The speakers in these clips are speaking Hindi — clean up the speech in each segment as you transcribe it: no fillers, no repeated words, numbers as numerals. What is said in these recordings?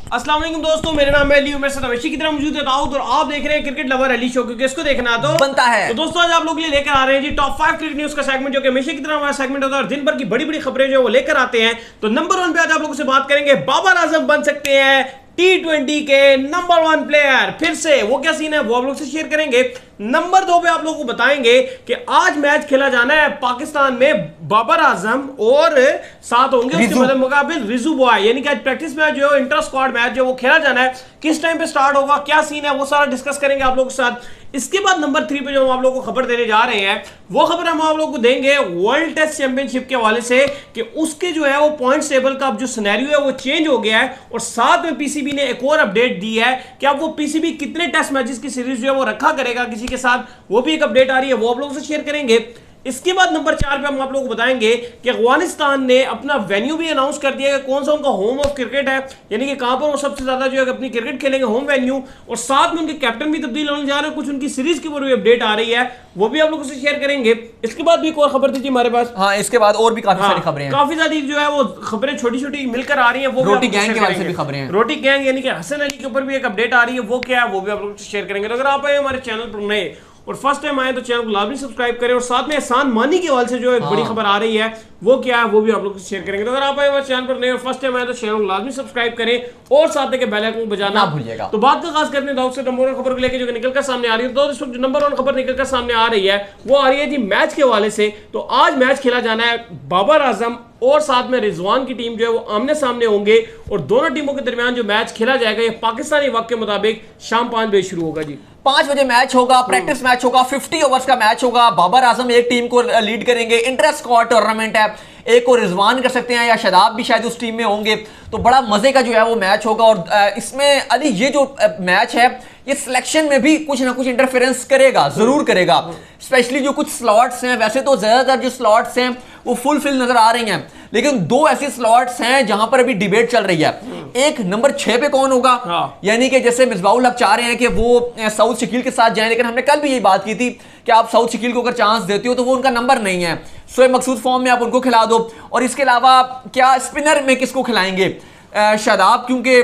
अस्सलाम वालेकुम दोस्तों, मेरा नाम है अली, मेरे साथ हमेशा की तरह मौजूद है दाऊद और आप देख रहे हैं क्रिकेट लवर अली शो, क्योंकि इसको देखना तो बनता है। तो दोस्तों आज आप लोग के लिए लेकर आ रहे हैं जी टॉप 5 क्रिकेट न्यूज का सेगमेंट, जो कि हमेशा की तरह हमारा सेगमेंट होता है और दिन भर की बड़ी बड़ी खबरें जो वो लेकर आते हैं। तो नंबर 1 पे आज आप लोगों से बात करेंगे, बाबर आजम बन सकते हैं T20 के नंबर 1 प्लेयर। फिर से वो क्या सीन है वो आप लोग से शेयर करेंगे। नंबर 2 पे आप लोगों को बताएंगे कि आज मैच खेला जाना है पाकिस्तान में, बाबर आजम और साथ होंगे उसके मुकाबिल रिजू बॉय, यानी कि आज प्रैक्टिस मैच जो इंटर स्क्वाड मैच जो वो खेला जाना है, किस टाइम पे स्टार्ट होगा, क्या सीन है, वो सारा डिस्कस करेंगे आप लोगों के साथ। इसके बाद नंबर 3 पे जो हम आप लोगों को खबर देने जा रहे हैं, वो खबर हम आप लोगों को देंगे वर्ल्ड टेस्ट चैंपियनशिप के हवाले से कि उसके जो है वो पॉइंट्स टेबल का अब जो सिनेरियो है वो चेंज हो गया है, और साथ में पीसीबी ने एक और अपडेट दी है कि अब वो पीसीबी कितने टेस्ट मैचेस की सीरीज जो है वो रखा करेगा किसी के साथ, वो भी एक अपडेट आ रही है, वो आप लोगों से शेयर करेंगे। इसके बाद नंबर 4 पे हम आप लोगों को बताएंगे कि अफगानिस्तान ने अपना वेन्यू भी अनाउंस कर दिया है, कौन सा उनका होम ऑफ क्रिकेट है, यानी कि कहां पर वो सबसे ज्यादा जो है अपनी क्रिकेट खेलेंगे, होम वेन्यू, और साथ में उनके कैप्टन भी तब्दील होने जा रहे हैं, कुछ उनकी सीरीज की भी अपडेट आ रही है, वो भी आप लोगों से शेयर करेंगे। इसके बाद भी एक और खबर थी हमारे पास, हाँ, इसके बाद और भी काफी सारी खबरें हैं, काफी सारी जो है वो खबरें छोटी छोटी मिलकर आ रही है। वो रोटी गैंग के बारे में भी खबरें हैं, रोटी गैंग यानी कि हसन अली के ऊपर भी एक अपडेट आ रही है, वो क्या है वो भी आप लोगों से शेयर करेंगे। तो अगर आप आए हमारे चैनल पर नए और फर्स्ट टाइम आए तो चैनल को लाजमी सब्सक्राइब करें, और साथ में एहसान मानी के हवाले से जो एक बड़ी खबर आ रही है वो क्या है वो भी आप लोग शेयर करेंगे। तो अगर आप आए हमारे चैनल पर नए और फर्स्ट टाइम आए तो चैनल को लाजमी सब्सक्राइब करें और साथ में बेल आइकन को बजाना ना भूलिएगा। तो बात का खास करते हैं दाऊद से नंबर 1 खबर को लेकर जो निकलकर सामने आ रही है। तो इस वक्त जो नंबर 1 खबर निकलकर सामने आ रही है वो आ रही है जी मैच के हवाले से। तो आज मैच खेला जाना है, बाबर आजम और साथ में रिजवान की टीम जो है वो आमने सामने होंगे, और दोनों टीमों के दरमियान जो मैच खेला जाएगा ये पाकिस्तानी वक्त के मुताबिक शाम 5 बजे शुरू होगा जी। 5 बजे मैच होगा, प्रैक्टिस मैच होगा, 50 ओवर्स का मैच होगा। बाबर आजम एक टीम को लीड करेंगे, इंटर स्क्वाड टूर्नामेंट है, एक को रिजवान कर सकते हैं या शादाब भी शायद उस टीम में होंगे, तो बड़ा मजे का जो है वो मैच होगा। और इसमें अली ये जो मैच है ये सिलेक्शन में भी कुछ ना कुछ इंटरफेरेंस करेगा, जरूर करेगा, स्पेशली जो कुछ स्लॉट्स हैं। वैसे तो ज्यादातर जो स्लॉट्स हैं वो फुलफिल नजर आ रही हैं, लेकिन 2 ऐसी स्लॉट्स हैं जहां पर अभी डिबेट चल रही है। एक नंबर 6 पे कौन होगा, यानी कि जैसे मिसबाउल हक चाह रहे हैं कि वो साउथ शकील के साथ जाएं, लेकिन हमने कल भी यही बात की थी कि आप साउथ शकील को अगर चांस देते हो तो वो उनका नंबर नहीं है, शोएब मकसूद फॉर्म में आप उनको खिला दो। और इसके अलावा क्या स्पिनर में किसको खिलाएंगे, शादाब, क्योंकि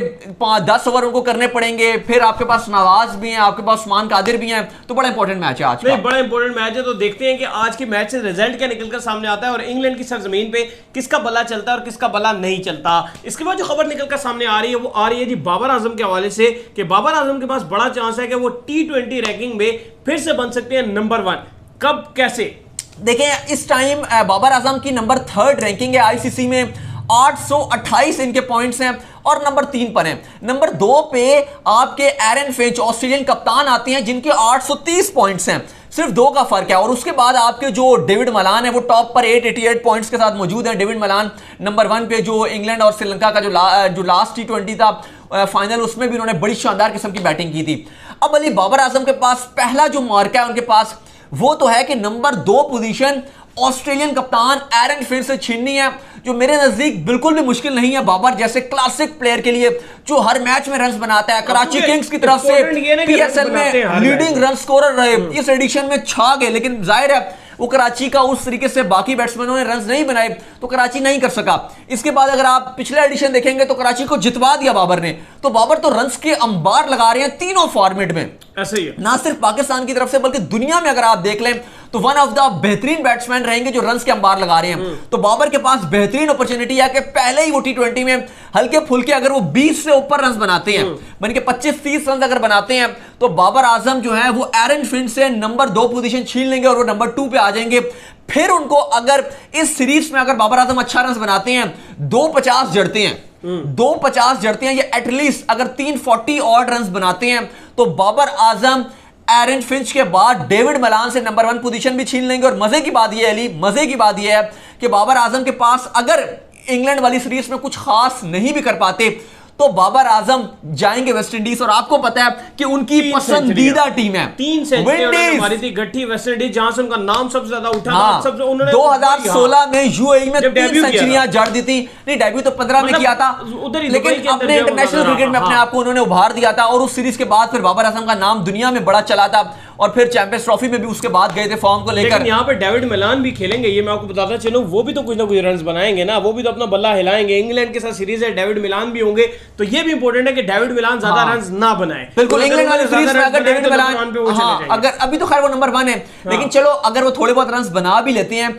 10 ओवर उनको करने पड़ेंगे, फिर आपके पास नवाज भी हैं, आपके पास उस्मान कादिर भी हैं, तो बड़ा इंपॉर्टेंट मैच है आज का। बड़ा इंपॉर्टेंट मैच है, तो देखते हैं कि आज के मैच से रिजल्ट क्या निकलकर सामने आता है और इंग्लैंड की सरजमीन पे किसका बला चलता है और किसका बला नहीं चलता। इसके बाद जो खबर निकलकर सामने आ रही है वो आ रही है जी बाबर आजम के हवाले से कि बाबर आजम के पास बड़ा चांस है कि वो T20 रैंकिंग में फिर से बन सकते हैं नंबर 1। कब, कैसे? देखें, इस टाइम बाबर आजम की नंबर 3rd रैंकिंग है आईसीसी में, 828 इनके पॉइंट्स हैं, और नंबर 3 पर हैं। नंबर 2 पे आपके एरन फिंच ऑस्ट्रेलियन कप्तान आते हैं जिनके 830 पॉइंट्स हैं, सिर्फ 2 का फर्क है। और उसके बाद आपके जो डेविड मलान है वो टॉप पर 888 पॉइंट्स के साथ मौजूद हैं। डेविड मलान नंबर 1 पे, जो इंग्लैंड और श्रीलंका का जो लास्ट T20 था फाइनल, उसमें भी उन्होंने बड़ी शानदार किस्म की बैटिंग की थी। अब अली बाबर आजम के पास पहला जो मार्का है उनके पास वो तो है कि नंबर 2 पोजीशन ऑस्ट्रेलियन कप्तान एरन फिंच से छीननी है, जो मेरे नजदीक बिल्कुल भी मुश्किल नहीं है बाबर जैसे क्लासिक प्लेयर के लिए, जो हर मैच में रन्स बनाता है। कराची किंग्स की तरफ से पीएसएल में लीडिंग रन स्कोरर रहे, इस एडिशन में छा गए, लेकिन जाहिर है वो कराची का उस तरीके से बाकी बैट्समैनों ने रन्स नहीं बनाए तो कराची नहीं कर सका। इसके बाद अगर आप पिछले एडिशन देखेंगे तो कराची को जितवा दिया बाबर ने, तो बाबर तो रन्स के अंबार लगा रहे हैं तीनों फॉर्मेट में, ऐसे ही है। ना सिर्फ पाकिस्तान की तरफ से बल्कि दुनिया में अगर आप देख लें तो वन ऑफ द बेहतरीन बैट्समैन रहेंगे जो रन्स के अंबार लगा रहे हैं। तो बाबर के पास बेहतरीन अपॉर्चुनिटी है कि पहले ही वो T20 में हल्के फुल्के अगर वो 20 से ऊपर रन्स बनाते हैं, बन के 25-30 रन अगर बनाते हैं, तो बाबर आजम जो है वो एरन फिंच से नंबर 2 पोजीशन छीन लेंगे और वो नंबर 2 पे आ जाएंगे। फिर उनको अगर इस सीरीज में अगर बाबर आजम अच्छा रन बनाते हैं, 250 जड़ते हैं, 250 जड़ते हैं, ये एटलीस्ट अगर 340 ऑड रन बनाते हैं तो बाबर आजम एरन फिंच के बाद डेविड मलान से नंबर 1 पोजीशन भी छीन लेंगे। और मजे की बात यह है अली, मजे की बात यह है कि बाबर आजम के पास अगर इंग्लैंड वाली सीरीज में कुछ खास नहीं भी कर पाते तो बाबर आजम जाएंगे वेस्ट इंडीज, और आपको पता है कि उनकी पसंदीदा टीम है 3 सेंचुरी हमारी थी गट्ठी वेस्ट इंडीज, जहां से उनका नाम सबसे ज्यादा उठा। हाँ, सबसे उन्होंने 2016 में यूएई में 3 सेंचुरियां जड़ दी थी, नहीं डेब्यू तो 15 में किया था, लेकिन अपने इंटरनेशनल क्रिकेट में अपने आप को उन्होंने उभार दिया था, और उस सीरीज के बाद फिर बाबर आजम का नाम दुनिया में बड़ा चला था। और फिर चैंपियंस ट्रॉफी में भी उसके बाद गए थे फॉर्म को लेकर। लेकिन यहाँ पे डेविड मिलान भी खेलेंगे, ये मैं आपको बताता चलूं, वो भी तो कुछ ना कुछ रन्स बनाएंगे ना, वो भी तो अपना बल्ला हिलाएंगे। इंग्लैंड के साथ सीरीज है, डेविड मिलान भी होंगे, तो ये भी इंपॉर्टेंट है कि डेविड मिलान ज्यादा रन्स ना बनाए। बिल्कुल, इंग्लैंड वाली सीरीज में अगर डेविड मिलान, अगर अभी तो खैर वो नंबर 1 है, लेकिन चलो अगर वो थोड़े बहुत रन्स बना भी लेते हैं,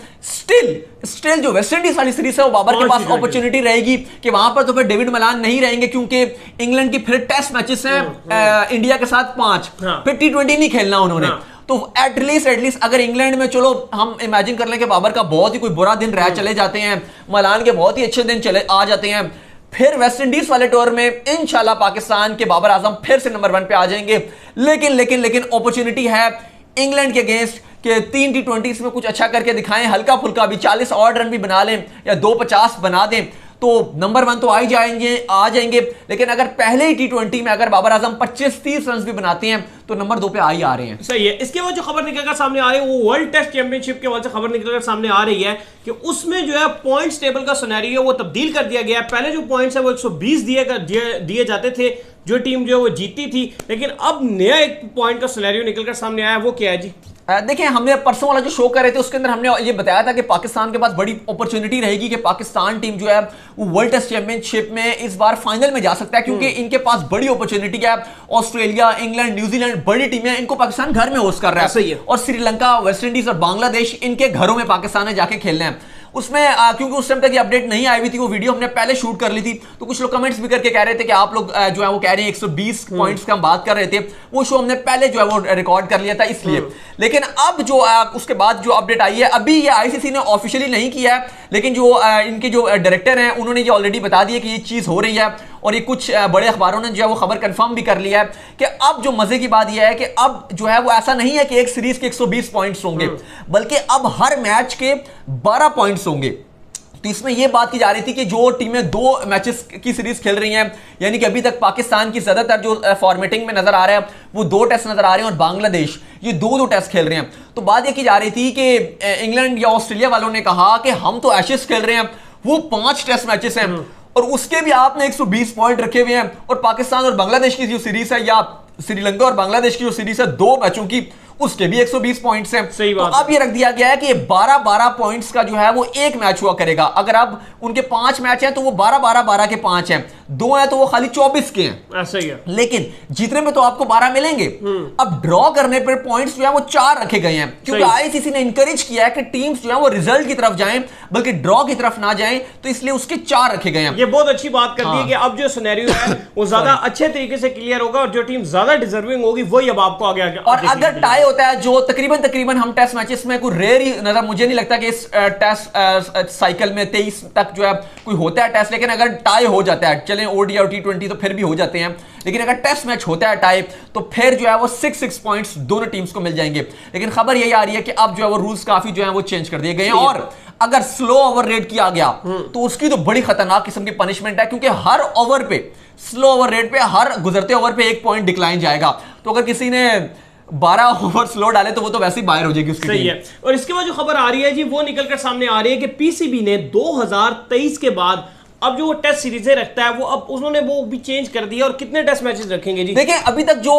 स्टिल जो वेस्ट इंडीज वाली सीरीज है वो बाबर के पास अपॉर्चुनिटी रहेगी कि वहां पर तो फिर डेविड मिलान नहीं रहेंगे, क्योंकि इंग्लैंड की फिर टेस्ट मैचेस हैं इंडिया के साथ 5, फिर T20 नहीं खेलना उन्होंने। तो एटलीस्ट अगर इंग्लैंड में चलो हम इमेजिन कर लें कि बाबर का बहुत ही कोई बुरा दिन रह चले जाते हैं, मलान के बहुत ही अच्छे दिन चले आ जाते हैं, फिर वेस्ट इंडीज वाले टूर में इंशाल्लाह पाकिस्तान के बाबर आजम फिर से नंबर 1 पे आ जाएंगे। लेकिन अपॉर्चुनिटी है इंग्लैंड के अगेंस्ट कि 3 T20 में कुछ अच्छा करके दिखाएं, हल्का फुल्का भी 40 और रन भी बना लें या 250 बना दें, तो नंबर 1 तो आ जाएंगे। लेकिन अगर पहले ही T20 में अगर बाबर आजम 25-30 रन भी बनाते हैं तो नंबर 2 पे आ रहे हैं। सही है। इसके बाद जो खबर निकलकर सामने आ रही है वो वर्ल्ड टेस्ट चैंपियनशिप के बाद से खबर निकलकर सामने आ रही है कि उसमें जो है पॉइंट्स टेबल का सिनेरियो वो तब्दील कर दिया गया है। पहले जो पॉइंट्स है वो 120 दिए जाते थे, जो टीम जो वो जीती थी, लेकिन अब नया एक पॉइंट का सिनेरियो निकलकर सामने आया, वो क्या है जी? देखिए, हमने परसों वाला जो शो कर रहे थे उसके अंदर हमने ये बताया था कि पाकिस्तान के पास बड़ी अपॉर्चुनिटी रहेगी कि पाकिस्तान टीम जो है वो वर्ल्ड टेस्ट चैंपियनशिप में इस बार फाइनल में जा सकता है, क्योंकि इनके पास बड़ी अपॉर्चुनिटी है। ऑस्ट्रेलिया, इंग्लैंड, न्यूजीलैंड बड़ी टीमें, इनको पाकिस्तान घर में होस्ट कर रहा है। सही है। और श्रीलंका, वेस्ट इंडीज और बांग्लादेश इनके घरों में पाकिस्तान ने जाके खेलना है। उसमें क्योंकि उस टाइम तक ये अपडेट नहीं आई हुई थी, वो वीडियो हमने पहले शूट कर ली थी, तो कुछ लोग कमेंट्स भी करके कह रहे थे कि आप लोग जो है वो कह रहे हैं 120 पॉइंट्स का हम बात कर रहे थे, वो शो हमने पहले जो है वो रिकॉर्ड कर लिया था इसलिए। लेकिन अब जो उसके बाद जो अपडेट आई है, अभी ये आईसीसी ने ऑफिशियली नहीं किया है, लेकिन जो इनके जो डायरेक्टर हैं उन्होंने ये ऑलरेडी बता दिया कि ये चीज हो रही है, और ये कुछ बड़े अखबारों ने जो है वो खबर कंफर्म भी कर लिया है कि अब जो मजे की बात यह है कि अब जो है वो ऐसा नहीं है कि एक सीरीज के 120 पॉइंट्स होंगे, बल्कि अब हर मैच के 12 पॉइंट्स होंगे। तो इसमें यह बात की जा रही थी कि जो टीमें 2 मैचेस की सीरीज खेल रही हैं, यानी कि अभी तक पाकिस्तान की ज्यादातर जो फॉर्मेटिंग में नजर आ रहा है वो 2 टेस्ट नजर आ रहे हैं, और बांग्लादेश ये 2 टेस्ट खेल रहे हैं। तो बात यह की जा रही थी कि इंग्लैंड या ऑस्ट्रेलिया वालों ने कहा कि हम तो एशेज खेल रहे हैं, वो 5 टेस्ट मैचेस हैं और उसके भी आपने 120 पॉइंट रखे हुए हैं, और पाकिस्तान और बांग्लादेश की जो सीरीज है या श्रीलंका और बांग्लादेश की जो सीरीज है 2 मैचों की, उसके भी 120 पॉइंट्स हैं। सही बात। तो अब ये रख दिया गया है कि 12-12 पॉइंट्स का जो है वो एक मैच हुआ करेगा। अगर अब उनके 5 मैच हैं तो वो 12-12 के 5 हैं, 2 हैं तो वो खाली 24 के हैं। ऐसा ही है। लेकिन जीतने में तो आपको 12 मिलेंगे। अब ड्रॉ करने पर पॉइंट्स जो है वो 4 रखे गए हैं, क्योंकि आईसीसी ने इंकरेज किया है कि टीम्स जो है वो रिजल्ट की तरफ जाएं बल्कि ड्रॉ की तरफ ना जाएं, तो इसलिए उसके 4 रखे गए हैं। ये बहुत अच्छी बात कर दी है कि अब जो सिनेरियो है वो ज्यादा अच्छे तरीके से क्लियर होगा, और जो टीम ज्यादा डिजर्विंग होगी वही अब आपको आगे और अगर टाई होता है, जो तकरीबन हम टेस्ट मैचेस में कोई रेयर ही नजर, मुझे नहीं लगता कि इस टेस्ट साइकिल में 23 तक जो है कोई होता है टेस्ट, लेकिन अगर टाई हो जाता है, चलें ओडी और T20 तो फिर भी हो जाते हैं, लेकिन अगर टेस्ट मैच होता है टाई तो फिर जो है वो 6 पॉइंट्स दोनों टीम्स को मिल जाएंगे। लेकिन खबर यही आ रही है कि अब जो है वो रूल्स काफी जो है वो चेंज कर दिए गए हैं, और अगर स्लो ओवर रेट किया गया तो उसकी तो बड़ी खतरनाक किस्म की पनिशमेंट है, क्योंकि हर ओवर पे, स्लो ओवर रेट पे, हर गुजरते ओवर पे 1 पॉइंट डिक्लाइन जाएगा। तो अगर किसी ने 12 ओवर स्लो डाले तो वो तो वैसे ही बाहर हो जाएगी उसकी सही है। और इसके बाद जो खबर आ रही है जी वो निकलकर सामने आ रही है कि पीसीबी ने 2023 के बाद अब जो टेस्ट सीरीजें रखता है वो अब उन्होंने वो भी चेंज कर दिया। और कितने टेस्ट मैचेस रखेंगे जी? देखिए, अभी तक जो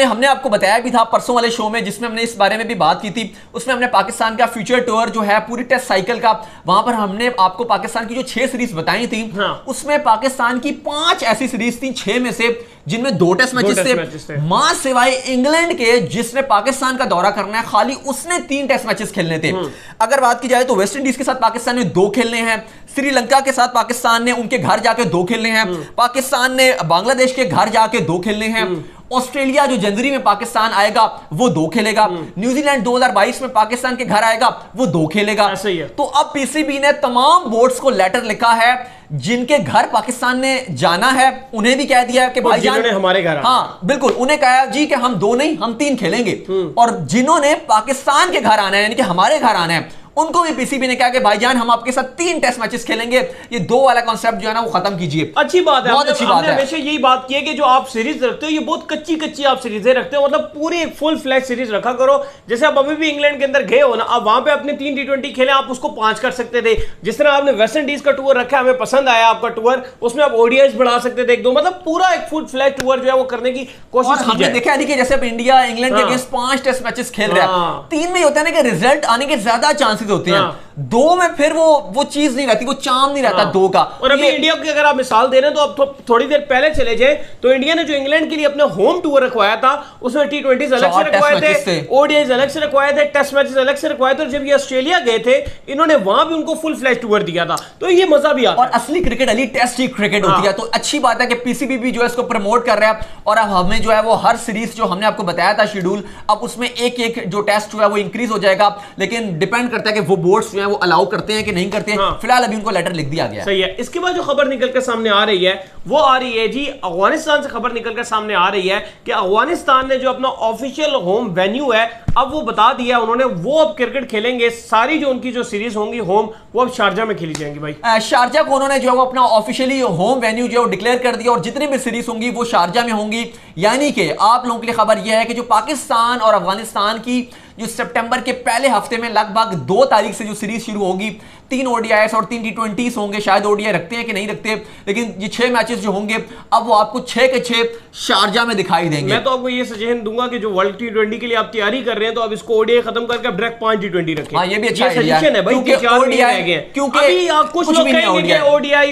हमने आपको बताया भी था परसों वाले शो में, जिसमें हमने इस बारे में भी बात की थी, उसमें हमने पाकिस्तान का फ्यूचर टूर जो है पूरी टेस्ट साइकिल का, वहां पर हमने आपको पाकिस्तान की जो 6 सीरीज बताई थी, उसमें पाकिस्तान की 5 ऐसी सीरीज थी 6 में से जिनमें 2 टेस्ट मैचेस थे, मां सिवाय इंग्लैंड के जिसने पाकिस्तान का दौरा करना है, खाली उसने 3 टेस्ट मैचेस खेलने थे। अगर बात की जाए तो वेस्ट इंडीज के साथ पाकिस्तान ने 2 खेलने हैं, श्रीलंका के साथ पाकिस्तान ने उनके घर जाके 2 खेलने हैं, पाकिस्तान ने बांग्लादेश के घर जाके 2 खेलने हैं, ऑस्ट्रेलिया जो जनवरी में पाकिस्तान आएगा वो 2 खेलेगा, न्यूजीलैंड 2022 में पाकिस्तान के घर आएगा वो 2 खेलेगा। तो अब पीसीबी ने तमाम बोर्ड्स को लेटर लिखा है, जिनके घर पाकिस्तान ने जाना है उन्हें भी कह दिया है कि भाईजान हमारे घर, हाँ बिल्कुल, उन्हें कहा जी कि हम 2 नहीं हम 3 खेलेंगे, और जिन्होंने पाकिस्तान के घर आना है यानी कि हमारे घर आना है उनको भी पीसीबी ने कहा कि भाईजान हम आपके साथ 3 टेस्ट मैचेस खेलेंगे, ये 2 वाला कॉन्सेप्ट जो है ना वो खत्म कीजिए। अच्छी बात है, बहुत अच्छी बात है। हमेशा यही बात की है कि जो आप सीरीज रखते हो ये बहुत कच्ची आप सीरीजें रखते हो, मतलब पूरी एक फुल फ्लैश सीरीज रखा करो। जैसे आप अभी भी इंग्लैंड के अंदर गए हो ना, आप वहां पे अपने 3 T20 खेले, आप उसको 5 कर सकते थे। जिस तरह आपने वेस्ट इंडीज का टूर रखा, हमें पसंद आया आपका टूर, उसमें आप ओडीआईस बढ़ा सकते थे 1-2, मतलब पूरा एक फुल फ्लैश टूर जो है वो करने की कोशिश की हमने देखा है कि जैसे अब इंडिया इंग्लैंड के अगेंस्ट 5 टेस्ट मैचेस खेल रहा है, 3 में होता है ना कि रिजल्ट आने के ज्यादा चांसेस होते हैं, 2 में फिर वो चीज नहीं रहती, वो चार्म नहीं रहता 2 का। और अभी इंडिया की अगर आप मिसाल दे रहे हैं तो अब थोड़ी देर पहले चले जाए तो इंडिया ने जो इंग्लैंड के लिए अपने होम टूर रखवाया था उसमें T20 अलग से रखवाए थे, ओडीआईस अलग से रखवाए थे, टेस्ट मैचेस अलग से रखवाए थे, और जब ये ऑस्ट्रेलिया गए थे इन्होंने वहां भी उनको फुल फ्लैश टूर दिया था, तो ये मजा भी आता है। और असली क्रिकेट अली टेस्ट ही क्रिकेट होती है, तो अच्छी बात है कि पीसीबी भी जो है इसको प्रमोट कर रहा है। और अब हमें जो है वो हर सीरीज जो हमने आपको बताया था शेड्यूल, अब उसमें एक जो टेस्ट जो है वो इंक्रीज हो जाएगा, लेकिन डिपेंड करता है कि वो बोर्ड्स जो है वो अलाउ करते हैं कि नहीं करते हैं। फिलहाल अभी उनको लेटर लिख दिया गया। सही है। इसके बाद जो खबर निकल कर सामने आ रही है वो आ रही है जी अफगानिस्तान से, खबर निकल कर सामने आ रही है कि अफगानिस्तान ने जो अपना ऑफिशियल होम वेन्यू है अब वो बता दिया उन्होंने, वो अब क्रिकेट खेलेंगे, सारी जो उनकी जो सीरीज होंगी होम वो अब शारजा में खेली जाएंगी। भाई शारजा को उन्होंने जो है वो अपना ऑफिशियली होम वेन्यू जो है डिक्लेयर कर दिया, और जितनी भी सीरीज होंगी वो शारजा में होंगी। यानी कि आप लोगों के लिए खबर यह है कि जो पाकिस्तान और अफगानिस्तान की जो सितंबर के पहले हफ्ते में लगभग 2 तारीख से जो सीरीज शुरू होगी, 3 ओडीआईएस और 3 T20s होंगे, शायद ओडीआई रखते हैं कि नहीं रखते, लेकिन ये 6 मैचेस जो होंगे अब वो आपको 6 के 6 शारजा में दिखाई देंगे। मैं तो आपको ये सजेशन दूंगा कि जो वर्ल्ड T20 के लिए आप तैयारी कर रहे हैं तो अब इसको ओडीआई खत्म करके अब डायरेक्ट 5 T20 रखें। हाँ, ये भी अच्छा सजेशन है भाई, क्योंकि ओडीआई, क्योंकि अभी आप कुछ लोग कहेंगे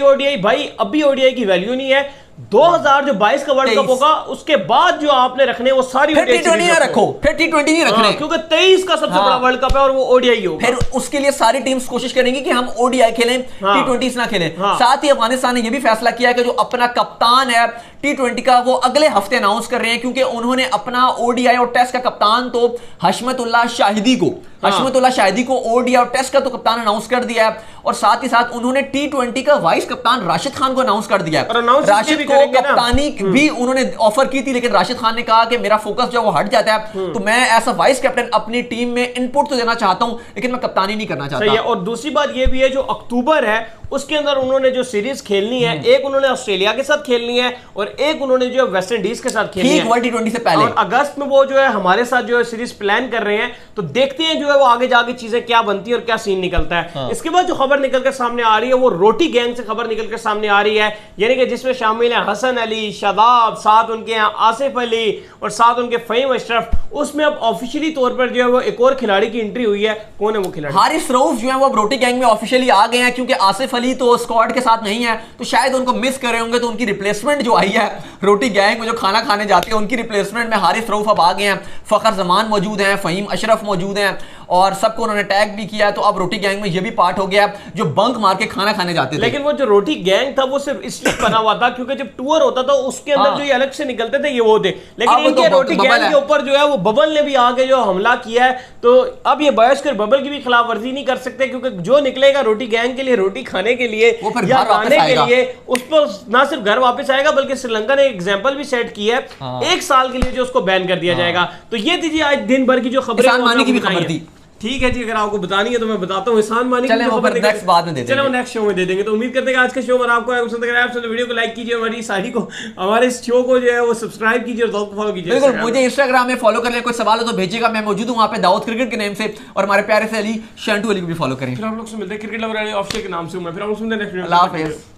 ओडीआई भाई अभी ओडीआई की वैल्यू नहीं है। 2022 का वर्ल्ड कप होगा उसके बाद जो आपने रखने वो सारी फिर T20 ना रखो, फिर T20 नहीं रखने, क्योंकि 23 का सबसे बड़ा वर्ल्ड कप है और वो ओडीआई होगा। फिर उसके लिए सारी टीम्स कोशिश करेंगी कि हम ओडीआई खेलें, T20s ना खेलें। साथ ही अफगानिस्तान ने यह भी फैसला किया कि जो अपना कप्तान है T20 का वो अगले हफ्ते अनाउंस कर रहे हैं, क्योंकि उन्होंने अपना ओडीआई और टेस्ट का कप्तान तो हशमतुल्लाह शाहिदी को ओडीआई और टेस्ट का तो कप्तान अनाउंस कर दिया है, और साथ ही साथ उन्होंने T20 का वाइस कप्तान राशिद खान को अनाउंस कर दिया है। राशिद को कप्तानी भी उन्होंने ऑफर की थी, लेकिन राशिद खान ने कहा कि मेरा फोकस जो वो हट जाता है, तो मैं ऐसा वाइस कैप्टन अपनी टीम में इनपुट तो देना चाहता हूं, लेकिन मैं कप्तानी नहीं करना चाहता। और दूसरी बात ये भी है जो अक्टूबर है उसके अंदर उन्होंने जो सीरीज खेलनी है, एक उन्होंने ऑस्ट्रेलिया के साथ खेलनी है और एक उन्होंने जो वेस्ट इंडीज के साथ खेलनी है वर्ल्ड T20 से पहले, और अगस्त में वो जो है हमारे साथ जो है सीरीज प्लान कर रहे हैं, तो देखते हैं जो है वो आगे जाके चीजें क्या बनती है और क्या सीन निकलता है। इसके बाद जो खबर निकल कर सामने आ रही है वो रोटी गैंग से खबर निकल कर सामने आ रही है, यानी कि जिसमें शामिल है हसन अली, शादाब, साथ उनके यहाँ आसिफ अली और साथ उनके फहीम अशरफ। उसमें अब ऑफिशियली तौर पर जो है वो एक और खिलाड़ी की एंट्री हुई है। कौन है वो खिलाड़ी? हारिस रऊफ जो है वो रोटी गैंग में ऑफिशियली आ गए हैं, क्योंकि आसिफ अली तो स्क्वाड के साथ नहीं है, तो शायद उनको मिस कर रहे होंगे, तो उनकी रिप्लेसमेंट जो आई है रोटी गैंग में जो खाना खाने जाते हैं उनकी रिप्लेसमेंट में हारिस रऊफ अब आ गए हैं। फखर जमान मौजूद हैं, फहीम अशरफ मौजूद हैं, और सबको उन्होंने टैग भी किया, तो अब रोटी गैंग में ये भी पार्ट हो गया जो बंक मार के खाना खाने जाते थे। लेकिन वो जो रोटी गैंग था वो सिर्फ इसलिए बना हुआ था क्योंकि जब टूर होता था उसके अंदर जो ये अलग से निकलते थे ये वो थे, लेकिन इनके रोटी गैंग के ऊपर जो है वो बबल ने भी आके जो हमला किया है, तो अब ये बयस्कर बबल की भी खिलाफ वर्जी नहीं कर सकते, क्योंकि जो निकलेगा रोटी गैंग के लिए रोटी खाने के लिए या खाने के लिए उस पर ना सिर्फ घर वापस आएगा बल्कि श्रीलंका ने एग्जाम्पल भी सेट किया है 1 साल के लिए जो उसको बैन कर दिया जाएगा। तो ये थी आज दिन भर की जो खबरें की भी खबर थी। ठीक है जी, अगर आपको बतानी है तो मैं बताता हूँ। एहसान मानी चले वो नेक्स्ट बाद में दे देंगे। चलो नेक्स्ट शो में दे देंगे। तो उम्मीद करते हैं आज के शो में आपको पसंद आया। आप वीडियो को लाइक कीजिए, हमारी सारी को हमारे शो को जो है वो सब्सक्राइब कीजिए और दोस्त को फॉलो कीजिए। बिल्कुल, मुझे इंस्टाग्राम में फॉलो कर ले, कोई सवाल हो तो भेजिएगा, मैं मौजूद हूँ वहाँ पे दाऊद क्रिकेट के नेम से, और हमारे प्यारे से अली शंटू अली को भी फॉलो करें। फिर हम लोग से मिलते हैं क्रिकेट लवर ऑफिशियल के नाम से। मैं फिर हम लोग सुनते हैं नेक्स्ट वीडियो। अल्लाह हाफिज़।